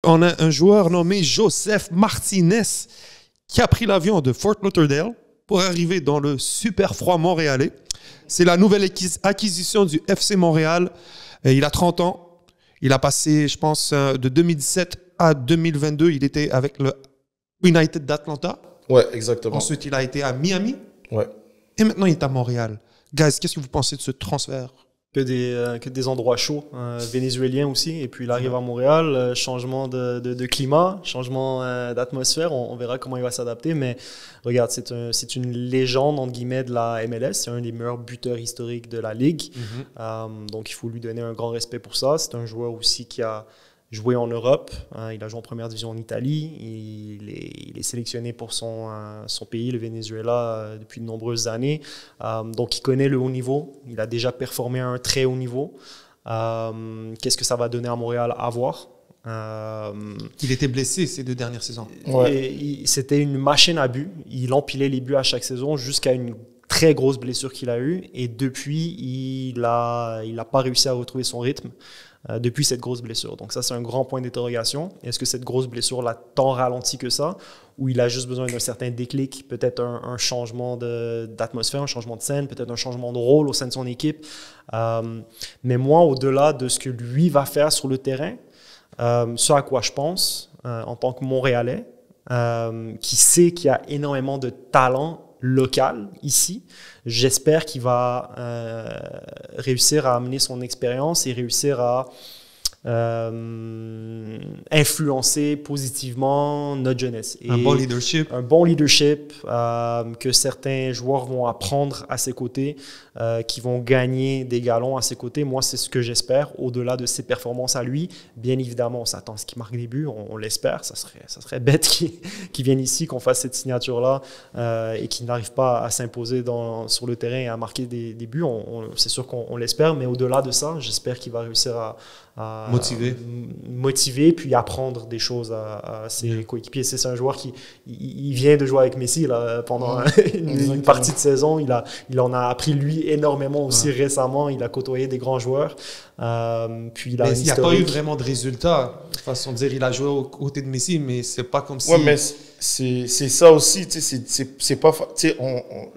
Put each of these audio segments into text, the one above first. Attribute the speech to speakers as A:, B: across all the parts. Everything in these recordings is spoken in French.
A: on a un joueur nommé Joseph Martinez qui a pris l'avion de Fort Lauderdale pour arriver dans le super froid montréalais. C'est la nouvelle acquisition du FC Montréal. Et il a 30 ans. Il a passé, je pense, de 2017 à 2022, il était avec le United d'Atlanta.
B: Ouais, exactement.
A: Ensuite, il a été à Miami.
B: Ouais.
A: Et maintenant, il est à Montréal. Guys, qu'est-ce que vous pensez de ce transfert?
C: Que des endroits chauds, vénézuéliens aussi. Et puis il arrive à Montréal, changement de climat, changement d'atmosphère. On verra comment il va s'adapter. Mais regarde, c'est une légende, entre guillemets, de la MLS. C'est un des meilleurs buteurs historiques de la Ligue. Donc il faut lui donner un grand respect pour ça. C'est un joueur aussi qui a joué en Europe. Il a joué en première division en Italie. Il est sélectionné pour son pays, le Venezuela, depuis de nombreuses années. Donc, il connaît le haut niveau. Il a déjà performé à un très haut niveau. Qu'est-ce que ça va donner à Montréal à voir?
A: Il était blessé ces 2 dernières saisons.
C: Ouais. C'était une machine à but. Il empilait les buts à chaque saison jusqu'à une très grosse blessure qu'il a eue. Et depuis, il n'a pas réussi à retrouver son rythme. Depuis cette grosse blessure. Donc ça, c'est un grand point d'interrogation. Est-ce que cette grosse blessure l'a tant ralenti que ça, ou il a juste besoin d'un certain déclic, peut-être un changement d'atmosphère, un changement de scène, peut-être un changement de rôle au sein de son équipe. Mais moi, au-delà de ce que lui va faire sur le terrain, ce à quoi je pense en tant que Montréalais, qui sait qu'il y a énormément de talent local ici. J'espère qu'il va réussir à amener son expérience et réussir à influencer positivement notre jeunesse. Et
A: un bon leadership.
C: Un bon leadership que certains joueurs vont apprendre à ses côtés, qui vont gagner des galons à ses côtés. Moi, c'est ce que j'espère, au-delà de ses performances à lui. Bien évidemment, on s'attend à ce qu'il marque des buts, on l'espère. Ça serait bête qu'il vienne ici, qu'on fasse cette signature-là et qu'il n'arrive pas à s'imposer sur le terrain et à marquer des buts. C'est sûr qu'on l'espère, mais au-delà de ça, j'espère qu'il va réussir à motiver puis apprendre des choses à ses coéquipiers. C'est un joueur qui il vient de jouer avec Messi là, pendant une partie de saison. Il en a appris lui énormément aussi récemment. Il a côtoyé des grands joueurs. Puis il n'y
A: a pas eu vraiment de résultats. De façon de dire, il a joué aux côtés de Messi, mais c'est pas comme si...
B: Ouais, mais c'est ça aussi. C'est pas...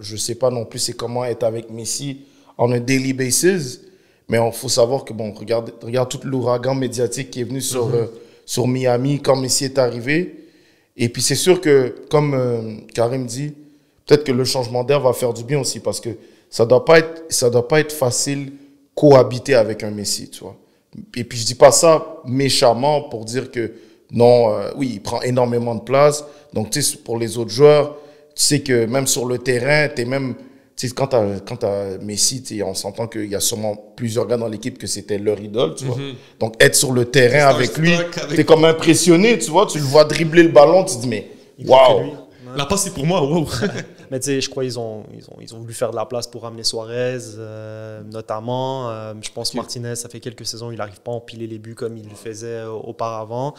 B: je sais pas non plus c'est comment être avec Messi on a daily basis. Mais il faut savoir que, bon, regarde tout l'ouragan médiatique qui est venu sur Miami quand Messi est arrivé. Et puis, c'est sûr que, comme Karim dit, peut-être que le changement d'air va faire du bien aussi parce que ça doit pas être facile cohabiter avec un Messi, tu vois. Et puis, je dis pas ça méchamment pour dire que, non, oui, il prend énormément de place. Donc, tu sais, pour les autres joueurs, tu sais que même sur le terrain, t'es même... Quand t'as Messi, on s'entend qu'il y a sûrement plusieurs gars dans l'équipe que c'était leur idole, tu vois. Donc, être sur le terrain avec lui, t'es comme impressionné, tu vois. Tu le vois dribbler le ballon, tu te dis, mais waouh!
A: La passe, c'est pour moi, wow!
C: Mais tu sais, je crois qu'ils ont voulu faire de la place pour ramener Suarez, notamment. Je pense que Martinez, ça fait quelques saisons, il n'arrive pas à empiler les buts comme il le faisait auparavant.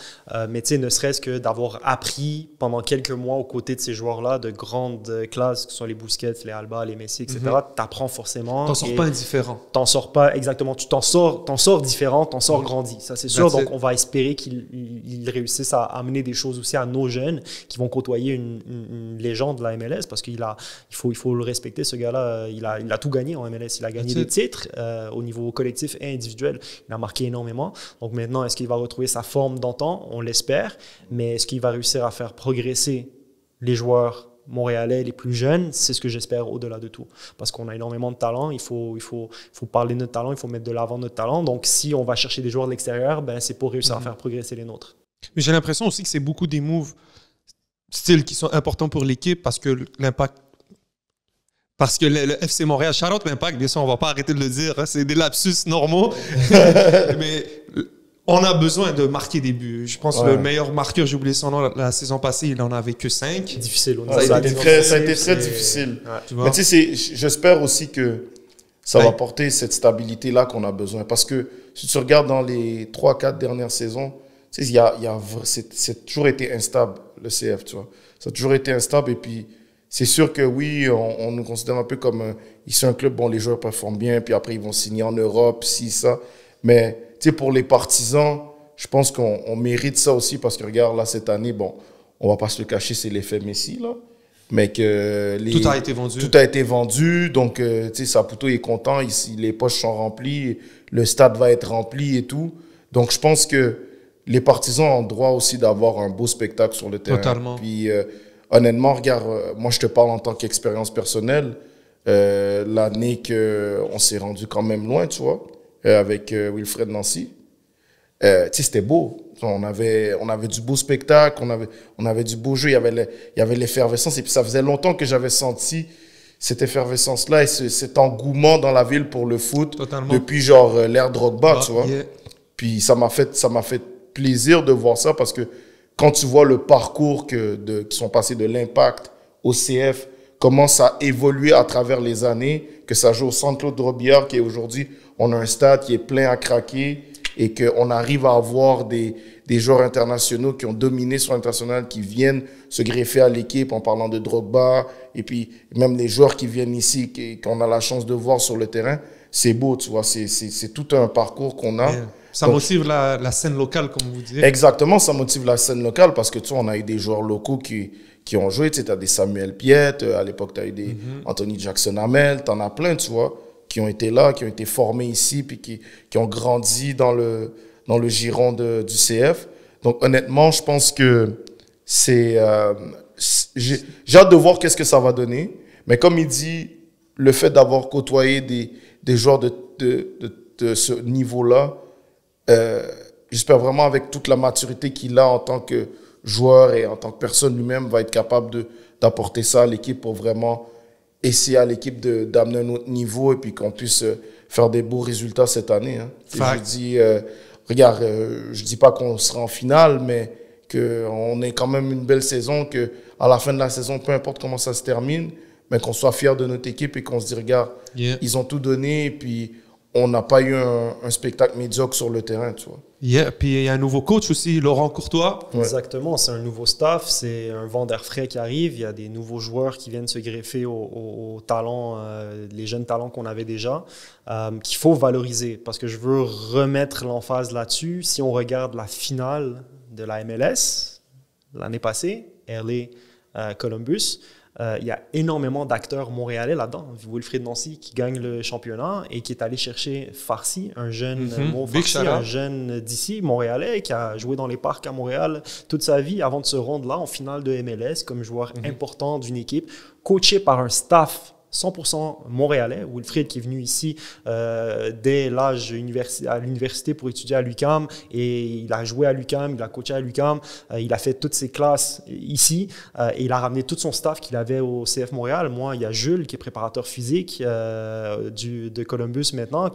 C: Mais tu sais, ne serait-ce que d'avoir appris pendant quelques mois aux côtés de ces joueurs-là de grande classe, que ce soit les Busquets, les Alba, les Messi, etc., t'apprends forcément.
A: T'en sors pas indifférent.
C: T'en sors pas, exactement. Tu t'en sors différent, t'en sors grandi. Ça, c'est sûr. Donc, on va espérer qu'ils réussissent à amener des choses aussi à nos jeunes qui vont côtoyer une légende de la MLS parce qu'il faut le respecter, ce gars-là. Il a tout gagné en MLS. Il a gagné des titres au niveau collectif et individuel. Il a marqué énormément. Donc maintenant, est-ce qu'il va retrouver sa forme d'antan? On l'espère. Mais est-ce qu'il va réussir à faire progresser les joueurs montréalais les plus jeunes? C'est ce que j'espère au-delà de tout. Parce qu'on a énormément de talent. Il faut parler de notre talent. Il faut mettre de l'avant notre talent. Donc si on va chercher des joueurs de l'extérieur, c'est pour réussir à faire progresser les nôtres.
A: Mais j'ai l'impression aussi que c'est beaucoup des moves styles qui sont importants pour l'équipe parce que l'impact. Parce que le FC Montréal, shout-out l'Impact, bien sûr, on ne va pas arrêter de le dire, hein, c'est des lapsus normaux. Mais on a besoin de marquer des buts. Je pense que le meilleur marqueur, j'ai oublié son nom, la saison passée, il n'en avait que 5.
C: Difficile.
B: Ça a été très difficile. Ouais. Mais tu sais, j'espère aussi que ça va porter cette stabilité-là qu'on a besoin. Parce que si tu regardes dans les 3-4 dernières saisons, tu sais, c'est toujours été instable, le CF, tu vois. Ça a toujours été instable. Et puis, c'est sûr que oui, on nous considère un peu comme ici un club, bon, les joueurs performent bien, puis après, ils vont signer en Europe, ça. Mais, tu sais, pour les partisans, je pense qu'on mérite ça aussi parce que, regarde, là, cette année, bon, on va pas se le cacher, c'est l'effet Messi, là. Mais que
A: tout a été vendu.
B: Tout a été vendu. Donc, tu sais, Saputo est content. Ici, les poches sont remplies. Le stade va être rempli et tout. Donc, je pense que les partisans ont le droit aussi d'avoir un beau spectacle sur le terrain.
A: Totalement.
B: Puis, honnêtement, regarde, moi, je te parle en tant qu'expérience personnelle. L'année qu'on s'est rendu quand même loin, tu vois, avec Wilfred Nancy. Tu sais, c'était beau. On avait du beau spectacle, on avait du beau jeu, il y avait l'effervescence. Et puis, ça faisait longtemps que j'avais senti cette effervescence-là et cet engouement dans la ville pour le foot.
A: Totalement.
B: Depuis, genre, l'ère Drogba, tu vois.
A: Yeah.
B: Puis, ça m'a fait plaisir de voir ça parce que quand tu vois le parcours qui sont passés de l'Impact au CF, comment ça a évolué à travers les années, que ça joue au Centre Claude Robillard, qui est aujourd'hui, on a un stade qui est plein à craquer et qu'on arrive à avoir des joueurs internationaux qui ont dominé sur l'international, qui viennent se greffer à l'équipe en parlant de Drogba, et puis même les joueurs qui viennent ici, qu'on a la chance de voir sur le terrain, c'est beau, tu vois, c'est tout un parcours qu'on a.
A: Yeah. Ça motive la scène locale, comme vous dites.
B: Exactement, ça motive la scène locale parce que tu vois, on a eu des joueurs locaux qui ont joué. Tu sais, as des Samuel Piette, à l'époque, tu as eu des Anthony Jackson-Hamel, tu en as plein, tu vois, qui ont été là, qui ont été formés ici, puis qui ont grandi dans le giron du CF. Donc, honnêtement, je pense que j'ai hâte de voir qu'est-ce que ça va donner. Mais comme il dit, le fait d'avoir côtoyé des joueurs de ce niveau-là, j'espère vraiment avec toute la maturité qu'il a en tant que joueur et en tant que personne lui-même, va être capable d'apporter ça à l'équipe pour vraiment essayer à l'équipe d'amener un autre niveau et puis qu'on puisse faire des beaux résultats cette année. Hein. Je dis, regarde, je dis pas qu'on sera en finale, mais qu'on ait quand même une belle saison, qu'à la fin de la saison, peu importe comment ça se termine, mais qu'on soit fiers de notre équipe et qu'on se dit, regarde, ils ont tout donné et puis on n'a pas eu un spectacle médiocre sur le terrain, tu vois.
A: Yeah, puis il y a un nouveau coach aussi, Laurent Courtois.
C: Ouais. Exactement, c'est un nouveau staff, c'est un vent d'air frais qui arrive, il y a des nouveaux joueurs qui viennent se greffer aux talents, les jeunes talents qu'on avait déjà, qu'il faut valoriser, parce que je veux remettre l'emphase là-dessus. Si on regarde la finale de la MLS l'année passée, LA Columbus, il y a énormément d'acteurs montréalais là-dedans. Wilfred Nancy qui gagne le championnat et qui est allé chercher Farsi, un jeune un jeune d'ici, montréalais, qui a joué dans les parcs à Montréal toute sa vie avant de se rendre là en finale de MLS comme joueur important d'une équipe, coaché par un staff 100% montréalais. Wilfred qui est venu ici dès l'âge à l'université pour étudier à l'UQAM et il a joué à l'UQAM, il a coaché à l'UQAM, il a fait toutes ses classes ici et il a ramené tout son staff qu'il avait au CF Montréal. Moi, il y a Jules qui est préparateur physique de Columbus maintenant,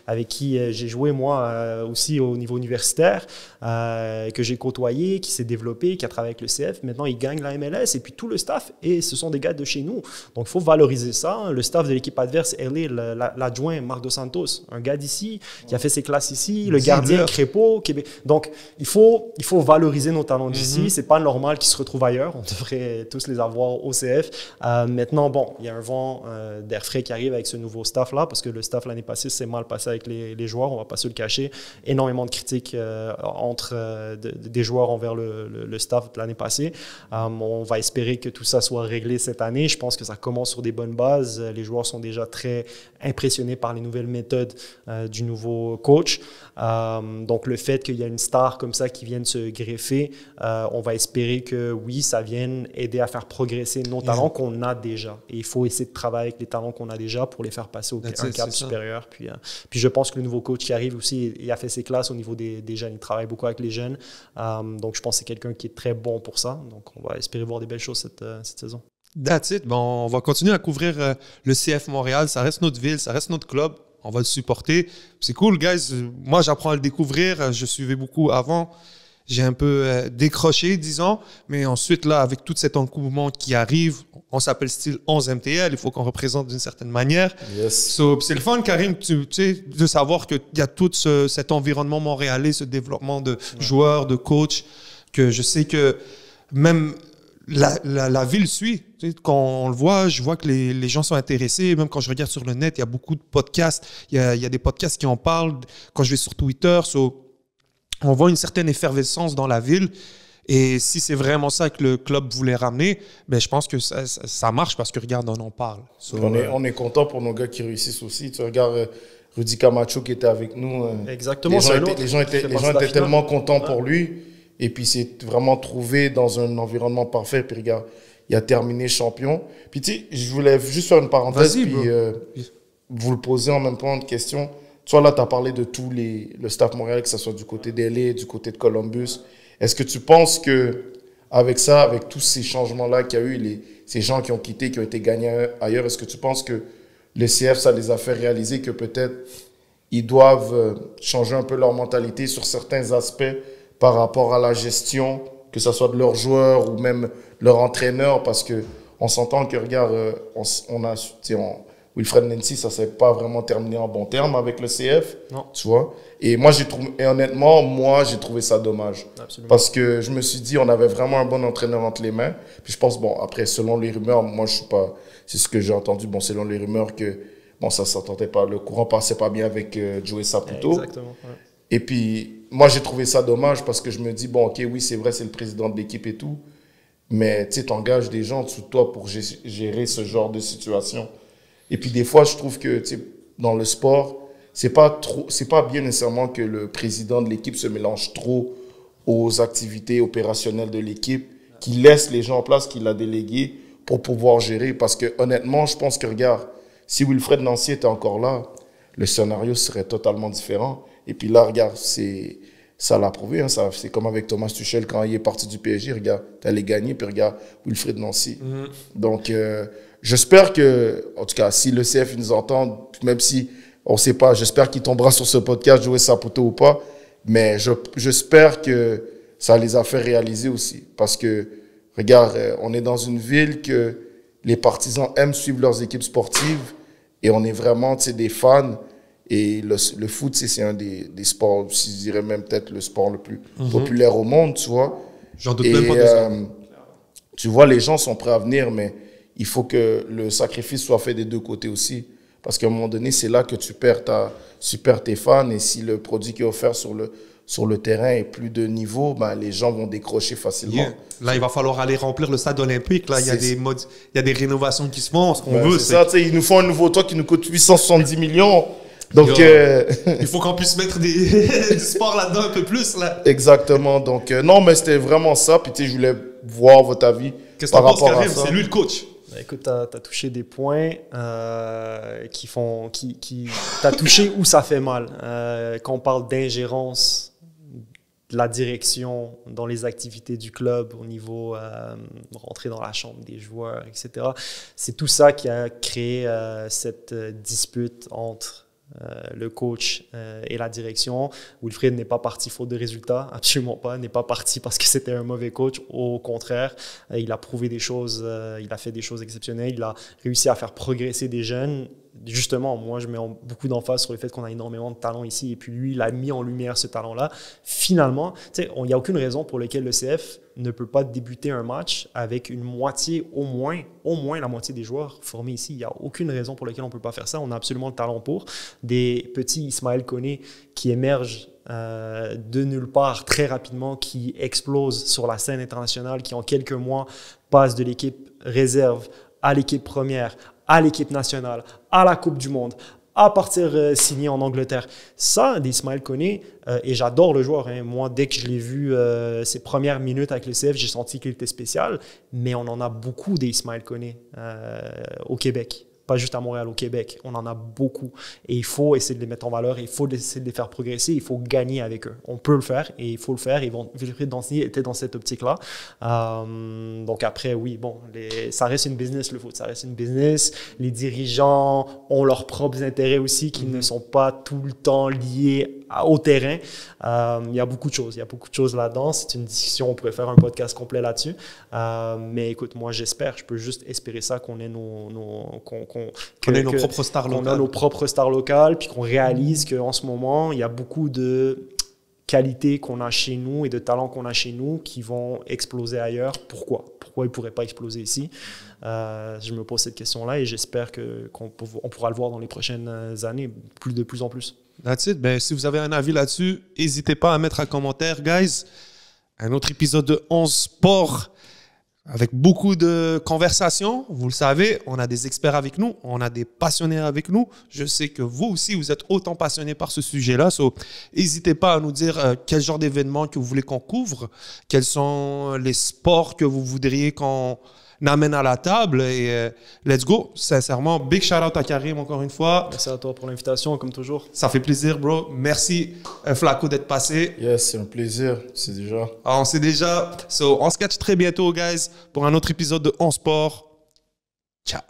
C: avec qui j'ai joué moi aussi au niveau universitaire, que j'ai côtoyé, qui s'est développé, qui a travaillé avec le CF. Maintenant, il gagne la MLS et puis tout le staff, et ce sont des gars de chez nous. Donc, il faut valoriser ça. Le staff de l'équipe adverse, l'adjoint Marc Dos Santos, un gars d'ici, qui a fait ses classes ici, le gardien Crépeau, Québec. Donc, il faut valoriser nos talents d'ici. C'est pas normal qu'ils se retrouvent ailleurs. On devrait tous les avoir au CF. Maintenant, bon, il y a un vent d'air frais qui arrive avec ce nouveau staff-là, parce que le staff l'année passée s'est mal passé avec les joueurs, on va pas se le cacher. Énormément de critiques des joueurs envers le staff de l'année passée. On va espérer que tout ça soit réglé cette année. Je pense que ça commence sur des bonnes bases. Les joueurs sont déjà très impressionnés par les nouvelles méthodes du nouveau coach. Donc, le fait qu'il y a une star comme ça qui vienne se greffer, on va espérer que, oui, ça vienne aider à faire progresser nos talents qu'on a déjà. Et il faut essayer de travailler avec les talents qu'on a déjà pour les faire passer un cap supérieur. Puis je pense que le nouveau coach qui arrive aussi, il a fait ses classes au niveau des jeunes. Il travaille beaucoup avec les jeunes. Donc, je pense que c'est quelqu'un qui est très bon pour ça. Donc, on va espérer voir des belles choses cette saison.
A: That's it. Bon, on va continuer à couvrir le CF Montréal. Ça reste notre ville, ça reste notre club. On va le supporter. C'est cool, guys. Moi, j'apprends à le découvrir. Je suivais beaucoup avant. J'ai un peu décroché, disons. Mais ensuite, là, avec tout cet engouement qui arrive, on s'appelle style 11 MTL. Il faut qu'on représente d'une certaine manière.
B: Yes.
A: So, c'est le fun, Karim, tu sais, de savoir qu'il y a tout cet environnement montréalais, ce développement de joueurs, de coachs, que je sais que même la ville suit. Tu sais, quand on le voit, je vois que les gens sont intéressés. Même quand je regarde sur le net, il y a beaucoup de podcasts. Il y a des podcasts qui en parlent. Quand je vais sur Twitter, on voit une certaine effervescence dans la ville. Et si c'est vraiment ça que le club voulait ramener, ben je pense que ça marche parce que, regarde, on en parle.
B: On est content pour nos gars qui réussissent aussi. Tu regardes Rudy Camacho qui était avec nous.
C: Exactement.
B: Les gens étaient tellement contents pour lui. Et puis, c'est vraiment trouvé dans un environnement parfait. Puis, regarde, il a terminé champion. Puis, tu sais, je voulais juste faire une parenthèse. Puis, vous le posez en même temps une question. Tu vois, là, tu as parlé de tout le staff montréalais, que ce soit du côté d'LA, du côté de Columbus. Est-ce que tu penses que avec ça, avec tous ces changements-là qu'il y a eu, ces gens qui ont quitté, qui ont été gagnés ailleurs, est-ce que tu penses que le CF, ça les a fait réaliser que peut-être ils doivent changer un peu leur mentalité sur certains aspects par rapport à la gestion, que ce soit de leurs joueurs ou même leur entraîneur, parce que on s'entend que, regarde, Wilfred Nancy, ça ne s'est pas vraiment terminé en bon terme avec le CF,
C: non.
B: Tu vois. Et honnêtement, j'ai trouvé ça dommage.
C: Absolument.
B: Parce que je me suis dit, on avait vraiment un bon entraîneur entre les mains. Puis je pense, bon, après, selon les rumeurs, moi, je suis pas, c'est ce que j'ai entendu, bon, selon les rumeurs que, bon, ça s'entendait pas, le courant passait pas bien avec Joey Saputo.
C: Exactement. Ouais.
B: Et puis, moi, j'ai trouvé ça dommage parce que je me dis, bon, ok, oui, c'est vrai, c'est le président de l'équipe et tout. Mais, tu sais, t'engages des gens sous toi pour gérer ce genre de situation. Et puis, des fois, je trouve que, tu sais, dans le sport, c'est pas bien nécessairement que le président de l'équipe se mélange trop aux activités opérationnelles de l'équipe, qu'il laisse les gens en place qu'il a délégués pour pouvoir gérer. Parce que, honnêtement, je pense que, regarde, si Wilfred Nancy était encore là, le scénario serait totalement différent. Et puis là, regarde, ça l'a prouvé. Hein, c'est comme avec Thomas Tuchel quand il est parti du PSG. Regarde, t'allais gagner, puis regarde, Wilfred Nancy. Donc, j'espère que, en tout cas, si le CF nous entend, même si on ne sait pas, j'espère qu'il tombera sur ce podcast, Joey Saputo ou pas, mais j'espère que ça les a fait réaliser aussi. Parce que, regarde, on est dans une ville que les partisans aiment suivre leurs équipes sportives et on est vraiment, tu sais, des fans. Et le foot, c'est un des sports, je dirais même peut-être le sport le plus populaire au monde, tu vois.
A: J'en doute même pas de ça.
B: Tu vois, les gens sont prêts à venir, mais il faut que le sacrifice soit fait des deux côtés aussi. Parce qu'à un moment donné, c'est là que tu perds tes fans. Et si le produit qui est offert sur le terrain est plus de niveau, ben, les gens vont décrocher facilement.
A: Yeah. Là, il va falloir aller remplir le stade olympique. Là, il y a des rénovations qui se font. Ce qu'on veut,
B: c'est ça. Ils nous font un nouveau toit qui nous coûte 870 millions. Donc,
A: il faut qu'on puisse mettre du sport là-dedans un peu plus. Là.
B: Exactement. Donc, non, mais c'était vraiment ça. Puis, je voulais voir votre avis.
A: Qu'est-ce que tu penses, Karim? C'est lui le coach.
C: Écoute, tu as touché des points t'as touché où ça fait mal. Quand on parle d'ingérence de la direction dans les activités du club au niveau rentrer dans la chambre des joueurs, etc. C'est tout ça qui a créé cette dispute entre le coach et la direction. Wilfred n'est pas parti faute de résultats, absolument pas. N'est pas parti parce que c'était un mauvais coach. Au contraire, il a prouvé des choses, il a fait des choses exceptionnelles. Il a réussi à faire progresser des jeunes. Justement, moi, je mets beaucoup d'emphase sur le fait qu'on a énormément de talent ici. Et puis lui, il a mis en lumière ce talent-là. Finalement, il n'y a aucune raison pour laquelle le CF ne peut pas débuter un match avec une moitié, au moins la moitié des joueurs formés ici. Il n'y a aucune raison pour laquelle on ne peut pas faire ça. On a absolument le talent pour. Des petits Ismaël Koné qui émergent de nulle part très rapidement, qui explosent sur la scène internationale, qui en quelques mois passent de l'équipe réserve à l'équipe première, à l'équipe nationale, à la Coupe du Monde, à partir signé en Angleterre. Ça, d'Ismaël Koné, et j'adore le joueur. Hein. Moi, dès que je l'ai vu ses premières minutes avec le CF, j'ai senti qu'il était spécial. Mais on en a beaucoup d'Ismaël Koné au Québec. Pas juste à Montréal, au Québec. On en a beaucoup. Et il faut essayer de les mettre en valeur. Il faut essayer de les faire progresser. Il faut gagner avec eux. On peut le faire et il faut le faire. Wilfred Nancy était dans cette optique-là. Donc après, oui, bon, ça reste une business, le foot. Ça reste une business. Les dirigeants ont leurs propres intérêts aussi qui ne sont pas tout le temps liés au terrain. Il y a beaucoup de choses. Il y a beaucoup de choses là-dedans. C'est une discussion. On pourrait faire un podcast complet là-dessus. Mais écoute, moi, j'espère. Je peux juste espérer ça qu'on ait qu'on
A: ait nos propres stars locales.
C: On a nos propres stars locales, puis qu'on réalise qu'en ce moment, il y a beaucoup de qualités qu'on a chez nous et de talents qu'on a chez nous qui vont exploser ailleurs. Pourquoi ils ne pourraient pas exploser ici? Je me pose cette question-là et j'espère qu'on pourra le voir dans les prochaines années, de plus en plus.
A: That's it. Ben, si vous avez un avis là-dessus, n'hésitez pas à mettre un commentaire, guys. Un autre épisode de 11 Sport avec beaucoup de conversations. Vous le savez, on a des experts avec nous, on a des passionnés avec nous. Je sais que vous aussi, vous êtes autant passionnés par ce sujet-là. So, n'hésitez pas à nous dire quel genre d'événements que vous voulez qu'on couvre, quels sont les sports que vous voudriez qu'on amène à la table. Et let's go. Sincèrement, big shout-out à Karim encore une fois.
C: Merci à toi pour l'invitation, comme toujours.
A: Ça fait plaisir, bro. Merci, Flaco, d'être passé.
B: Yes, c'est un plaisir, c'est déjà.
A: Alors, on sait déjà. So, on se catch très bientôt, guys, pour un autre épisode de On Sport. Ciao.